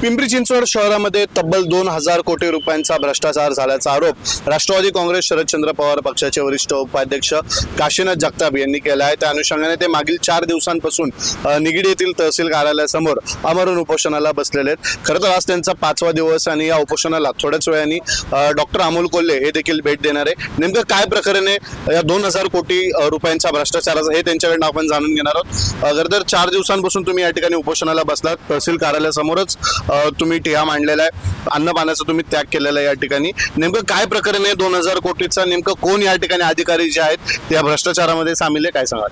पिंपरी चिंचवड शहरामध्ये तब्बल 2000 कोटी रुपयांचा भ्रष्टाचार झाल्याचा आरोप राष्ट्रवादी काँग्रेस शरदचंद्र पवार पक्षाचे वरिष्ठ उपाध्यक्ष काशीनाथ जगताप यांनी केला आहे। त्या अनुषंगाने ते मागील 4 दिवसांपासून निगडी येथील तहसील कार्यालयासमोर आमरण उपोषणाला बसलेले आहेत। खरं तर आज त्यांचा 5वा दिवस आणि या उपोषणाला थोड्याच वेळाने डॉक्टर अमोल कोल्हे हे देखील भेट देणार आहे। नेमकं काय प्रकरण आहे या 2000 कोटी रुपयांचा भ्रष्टाचाराचं हे त्यांच्याकडून आपण जाणून घेणार आहोत। खरं तर 4 दिवसांपासून तुम्ही या ठिकाणी उपोषणाला बसलात, तहसील कार्यालयासमोरच तुम्ही टिहा मांडलेला आहे, अन्नपाण्याचा तुम्ही त्याग केलेला आहे। या ठिकाणी नेमकं काय प्रकरण आहे 2000 कोटीचा, नेमकं कोण या ठिकाणी अधिकारी जे आहेत त्या भ्रष्टाचारामध्ये सामील आहे, काय सांगाल?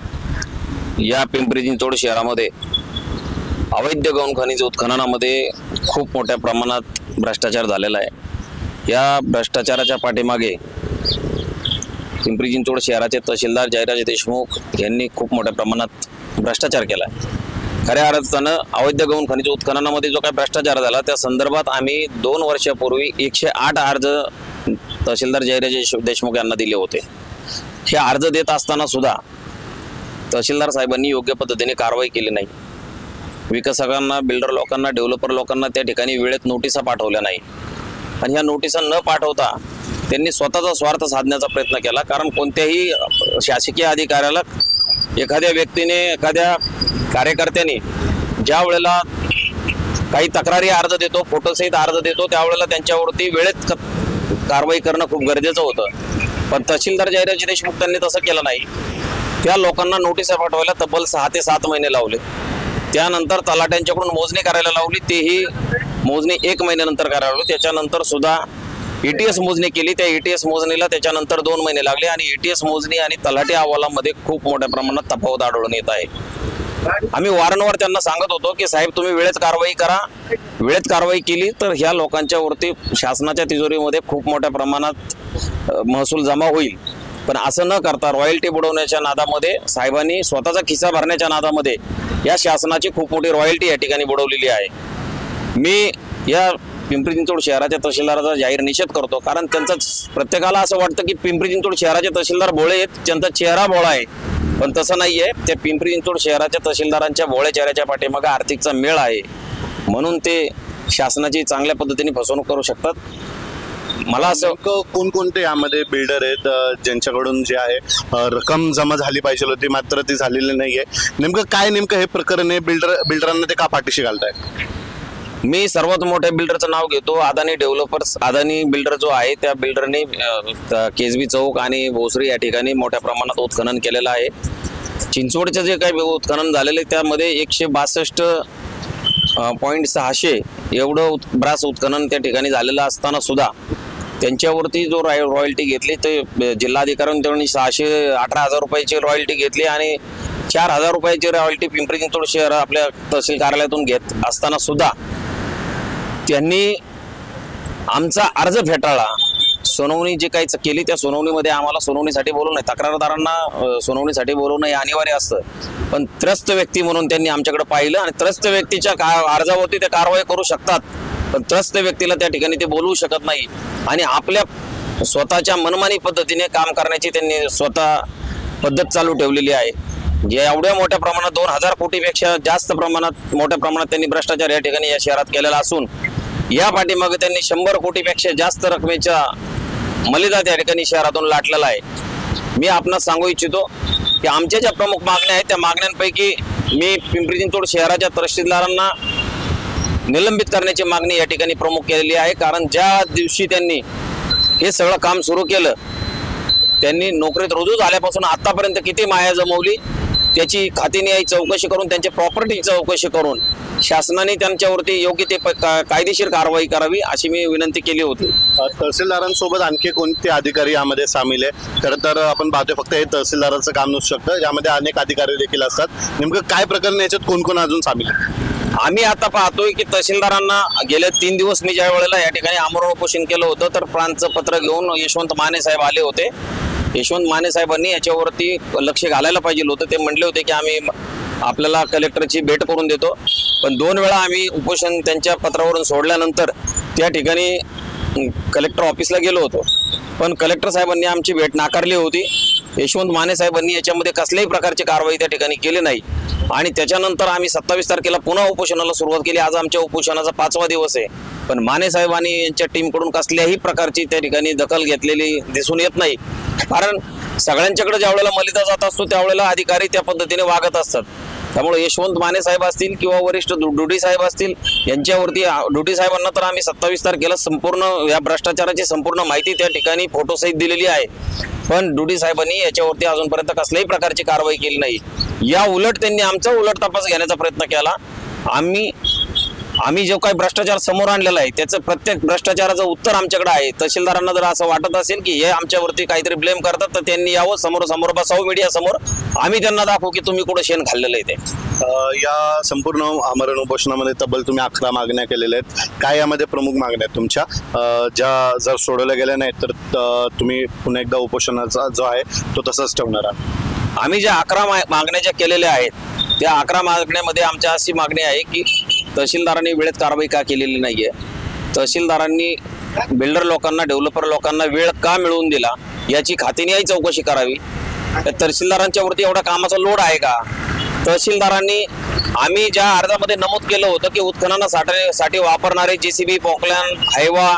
या पिंपरी चिंचवड शहरामध्ये अवैध गौण खनिज उत्खननामध्ये खूप मोठ्या प्रमाणात भ्रष्टाचार झालेला आहे। या भ्रष्टाचाराच्या पाठीमागे पिंपरी चिंचवड शहराचे तहसीलदार जयराज देशमुख यांनी खूप मोठ्या प्रमाणात भ्रष्टाचार केला आहे। खऱ्या अर्थानं अवैध गौण खनिज उत्खननामध्ये जो काही भ्रष्टाचार झाला त्या संदर्भात आम्ही 2 वर्षापूर्वी 108 अर्ज तहसीलदार जयराज देशमुख यांना दिले होते। हे अर्ज देत असताना सुद्धा तहसीलदार साहेबांनी योग्य पद्धतीने कारवाई केली नाही। विकसकांना, बिल्डर लोकांना, डेव्हलपर लोकांना त्या ठिकाणी वेळेत नोटिसा पाठवल्या नाही आणि ह्या नोटिसा न पाठवता त्यांनी स्वतःचा स्वार्थ साधण्याचा प्रयत्न केला। कारण कोणत्याही शासकीय अधिकाऱ्याला एखाद्या व्यक्तीने, एखाद्या कार्यकर्त्याने ज्या वेळेला काही तक्रारी अर्ज देतो, फोटोसहित अर्ज देतो, त्यावेळेला त्यांच्यावरती वेळेत कारवाई करणं खूप गरजेचं होतं। पण तहसीलदार जयराज देशमुख त्यांनी तसं केलं नाही। त्या लोकांना नोटिसा पाठवायला तब्बल 6 ते 7 महिने लावले। त्यानंतर तलाट्यांच्याकडून मोजणी करायला लावली, तेही मोजणी 1 महिन्यानंतर करायला लावली। त्याच्यानंतर सुद्धा ETS मोजणी केली, त्या ETS मोजणीला त्याच्यानंतर 2 महिने लागले आणि ETS मोजणी आणि तलाठी अहवालामध्ये खूप मोठ्या प्रमाणात तफावत आढळून येत आहे। आम्ही वारंवार त्यांना सांगत होतो की साहेब तुम्ही वेळेत कारवाई करा। वेळेत कारवाई केली तर ह्या लोकांच्या वरती शासनाच्या तिजोरीमध्ये खूप मोठ्या प्रमाणात महसूल जमा होईल। पण असं न करता रॉयल्टी बुडवण्याच्या नादामध्ये साहेबांनी स्वतःचा खिसा भरण्याच्या नादामध्ये या शासनाची खूप मोठी रॉयल्टी या ठिकाणी बुडवलेली आहे। मी या पिंपरी चिंचवड शहराच्या तहसीलदाराचा जाहीर निषेध करतो। कारण त्यांचा प्रत्येकाला असं वाटतं की पिंपरी चिंचवड शहराचे तहसीलदार भोळे आहेत, त्यांचा चेहरा भोळा आहे, पण तसं नाहीये। त्या पिंपरी चिंचवड शहराच्या तहसीलदारांच्या भोळ्या चेहऱ्याच्या पाठीमागे आर्थिकचा मेळ आहे, म्हणून ते शासनाची चांगल्या पद्धतीने फसवणूक करू शकतात। मला असं कोणकोणते यामध्ये बिल्डर आहेत ज्यांच्याकडून जे आहे रक्कम जमा झाली पाहिजे होती मात्र ती झालेली नाहीये, नेमकं हे प्रकरण आहे? बिल्डरांना ते का पाठीशी घालताय? मी सर्वात मोठ्या बिल्डरचं नाव घेतो, अदानी डेव्हलपर्स। अदानी बिल्डर जो आहे त्या बिल्डरने केसबी चौक आणि भोसरी या ठिकाणी मोठ्या प्रमाणात उत्खनन केलेलं आहे। चिंचवडचे जे काही उत्खनन झालेले त्यामध्ये 162.600 एवढं ब्रास उत्खनन त्या ठिकाणी झालेलं असताना सुद्धा त्यांच्यावरती जो रॉयल्टी घेतली ते जिल्हाधिकाऱ्यांनी त्यांनी 618,000 रुपयाची रॉयल्टी घेतली आणि 4,000 रुपयाची रॉयल्टी पिंपरी चिंचवड शहर आपल्या तहसील कार्यालयातून घेत असताना सुद्धा त्यांनी आमचा अर्ज फेटाळला। सुनावणी जे काही केली त्या सुनावणीमध्ये आम्हाला सुनावणीसाठी बोलवलं नाही, तक्रारदारांना सुनावणीसाठी बोलवणं हे अनिवार्य असतं, पण त्रस्त व्यक्ती म्हणून त्यांनी आमच्याकडे पाहिलं आणि त्रस्त व्यक्तीच्या अर्जावरती ते कारवाई करू शकतात, पण त्रस्त व्यक्तीला त्या ठिकाणी ते बोलवू शकत नाही आणि आपल्या स्वतःच्या मनमानी पद्धतीने काम करण्याची त्यांनी स्वतः पद्धत चालू ठेवलेली आहे। एवढ्या मोठ्या प्रमाणात 2000 कोटीपेक्षा जास्त प्रमाणात मोठ्या प्रमाणात त्यांनी भ्रष्टाचार या ठिकाणी या शहरात केलेला असून या पाठीमागे त्यांनी 100 कोटीपेक्षा जास्त रकमेच्या मलिदा त्या ठिकाणी शहरातून लाटलेला आहे। मी आपणास सांगू इच्छितो की आमच्या ज्या प्रमुख मागण्या आहेत त्या मागण्यांपैकी मी पिंपरी चिंचवड शहराच्या तहसीलदारांना निलंबित करण्याची मागणी या ठिकाणी प्रमुख केलेली आहे। कारण ज्या दिवशी त्यांनी हे सगळं काम सुरू केलं, त्यांनी नोकरीत रुजू झाल्यापासून आतापर्यंत किती माया जमवली त्याची खातेनिहाय चौकशी करून, त्यांची प्रॉपर्टी चौकशी करून शासनाने त्यांच्यावरती योग्य ते कायदेशीर कारवाई करावी अशी मी विनंती केली होती। तहसीलदारांसोबत आणखी कोणते अधिकारी यामध्ये सामील आहे? खरं तर आपण पाहतोय फक्त हे तहसीलदाराचं काम नसू शकतं, यामध्ये अनेक अधिकारी देखील असतात। नेमकं काय प्रकरण याच्यात कोण कोण अजून सामील आहे? आम्ही आता पाहतोय की तहसीलदारांना गेल्या 3 दिवस मी ज्या वेळेला या ठिकाणी आमरण उपोषण केलं होतं तर प्रांतचं पत्र घेऊन यशवंत माने साहेब आले होते। यशवंत माने साहेबांनी याच्यावरती लक्ष घालायला पाहिजे होतं। ते म्हणले होते की आम्ही आपल्याला कलेक्टरची भेट करून देतो, पण 2 वेळा आम्ही उपोषण त्यांच्या पत्रावरून सोडल्यानंतर त्या ठिकाणी कलेक्टर ऑफिसला गेलो होतो, पण कलेक्टर साहेबांनी आमची भेट नाकारली होती यशवंत माने साहेबांनी याच्यामध्ये कसल्याही प्रकारची कारवाई त्या ठिकाणी केली नाही आणि त्याच्यानंतर आम्ही 27 तारखेला पुन्हा उपोषणाला सुरुवात केली. आज आमच्या उपोषणाचा 5वा दिवस आहे, पण माने साहेबांनी यांच्या टीमकडून कसल्याही प्रकारची त्या ठिकाणी दखल घेतलेली दिसून येत नाही. कारण सगळ्यांच्याकडे ज्या वेळेला मलिदा जात असतो त्यावेळेला अधिकारी त्या पद्धतीने वागत असतात. त्यामुळे यशवंत माने साहेब असतील किंवा वरिष्ठ डुडी साहेब असतील यांच्यावरती डुडी साहेबांना तर आम्ही 27 तारखेला संपूर्ण या भ्रष्टाचाराची संपूर्ण माहिती त्या ठिकाणी फोटोसहित दिलेली आहे, पण डुडी साहेबांनी याच्यावरती अजूनपर्यंत कसल्याही प्रकारची कारवाई केली नाही. या उलट त्यांनी आमचा उलट तपास घेण्याचा प्रयत्न केला. आम्ही जो काही भ्रष्टाचार समोर आणलेला आहे त्याचं प्रत्येक भ्रष्टाचाराचं उत्तर आमच्याकडे आहे. तहसीलदारांना जर असं वाटत असेल की हे आमच्यावरती काहीतरी ब्लेम करतात तर त्यांनी यावं, समोर बसावं मीडिया समोर, आम्ही त्यांना दाखवू की तुम्ही कुठं शेण खाल्लेलं आहे ते. या संपूर्ण आमरण उपोषणामध्ये तब्बल तुम्ही 11 मागण्या केलेल्या आहेत. काय यामध्ये प्रमुख मागण्या आहेत तुमच्या, ज्या जर सोडवल्या गेल्या नाहीत तर तुम्ही पुन्हा एकदा उपोषणाचा जो आहे तो तसाच ठेवणार आहात? आम्ही ज्या 11 मागण्या ज्या केलेल्या आहेत त्या 11 मागण्यामध्ये आमच्या अशी मागणी आहे की तहसीलदारांनी वेळेत कारवाई का केलेली नाहीये, तहसीलदारांनी बिल्डर लोकांना, डेव्हलपर लोकांना वेळ का मिळवून दिला याची खात्रीनेही चौकशी करावी. तहसीलदारांच्या वरती एवढा कामाचा लोड आहे का? तहसीलदारांनी आम्ही ज्या अर्जामध्ये नमूद केलं होतं की उत्खननासाठी वापरणारे JCB, पोकलॅन, हायवा,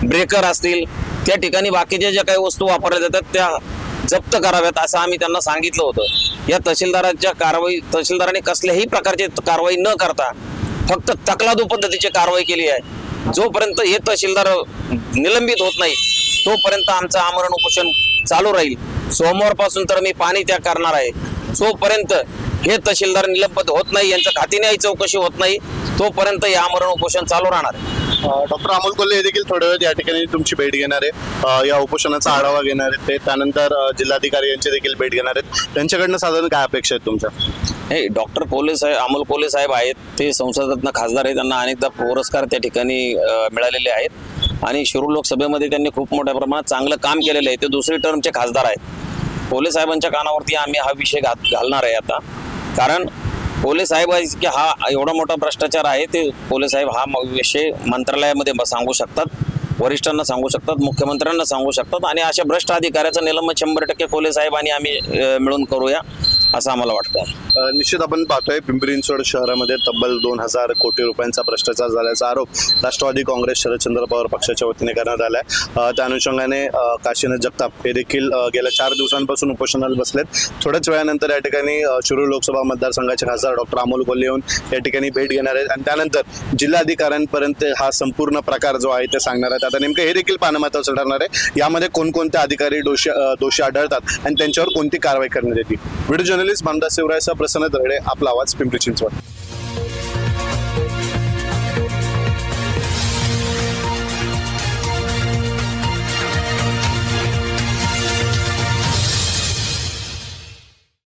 ब्रेकर असतील त्या ठिकाणी बाकीच्या ज्या काही वस्तू वापरल्या जातात त्या जप्त कराव्यात असं आम्ही त्यांना सांगितलं होतं. या तहसीलदारांनी कसल्याही प्रकारची कारवाई न करता फक्त तकलादू पद्धतीची कारवाई केली आहे. जोपर्यंत हे तहसीलदार निलंबित होत नाही तोपर्यंत आमचं आमरण उपोषण चालू राहील. सोमवारपासून तर मी पाणी त्याग करणार आहे. जोपर्यंत हे तहसीलदार निलंबित होत नाही, यांच्या खात्यानेही चौकशी होत नाही, तोपर्यंत हे आमरण उपोषण चालू राहणार. डॉक्टर अमोल कोल्हे हे देखील थोड्या वेळ या ठिकाणी तुमची भेट घेणार आहे, या उपोषणाचा आढावा घेणार आहेत ते. त्यानंतर जिल्हाधिकारी यांची देखील भेट घेणार आहेत. त्यांच्याकडनं साधारण काय अपेक्षा आहेत तुमच्या? हे डॉक्टर कोल्हे साहेब, अमोल कोल्हे साहेब आहेत, ते संसदातनं खासदार आहेत, त्यांना अनेकदा पुरस्कार त्या ठिकाणी मिळालेले आहेत आणि शिरूर लोकसभेमध्ये त्यांनी खूप मोठ्या प्रमाणात चांगलं काम केलेलं आहे. ते दुसरी टर्मचे खासदार आहेत. कोल्हे साहेबांच्या कानावरती आम्ही हा विषय घालणार आहे आता, कारण कोल्हे साहेब की हा एवढा मोठा भ्रष्टाचार आहे ते कोल्हे साहेब हा विषय मंत्रालयामध्ये सांगू शकतात, वरिष्ठांना सांगू शकतात, मुख्यमंत्र्यांना सांगू शकतात आणि अशा भ्रष्ट अधिकाऱ्याचं निलंबन 100% कोल्हे साहेब आणि आम्ही मिळून करूया असं आम्हाला वाटतं. निश्चित आपण पाहतोय पिंपरी चिंचवड शहरामध्ये तब्बल 2000 कोटी रुपयांचा भ्रष्टाचार झाल्याचा आरोप राष्ट्रवादी काँग्रेस शरदचंद्र पवार पक्षाच्या वतीने करण्यात आलाय. त्या अनुषंगाने काशीनाथ जगताप हे देखील गेल्या 4 दिवसांपासून उपोषणाला बसलेत. थोड्याच वेळानंतर या ठिकाणी शिरूर लोकसभा मतदारसंघाचे खासदार डॉक्टर अमोल कोल्हे येऊन या ठिकाणी भेट घेणार आहेत आणि त्यानंतर जिल्हाधिकाऱ्यांपर्यंत हा संपूर्ण प्रकार जो आहे ते सांगणार आहेत. आता नेमकं हे देखील पाहणं महत्त्वाचं ठरणार आहे, यामध्ये कोणकोणते अधिकारी दोषी आढळतात आणि त्यांच्यावर कोणती कारवाई करण्यात येते. व्हिडिओ जर्नलिस्ट भामदास शिवरायसह प्रसन्न दरडे, आपला आवाज, पिंपरी चिंचवड.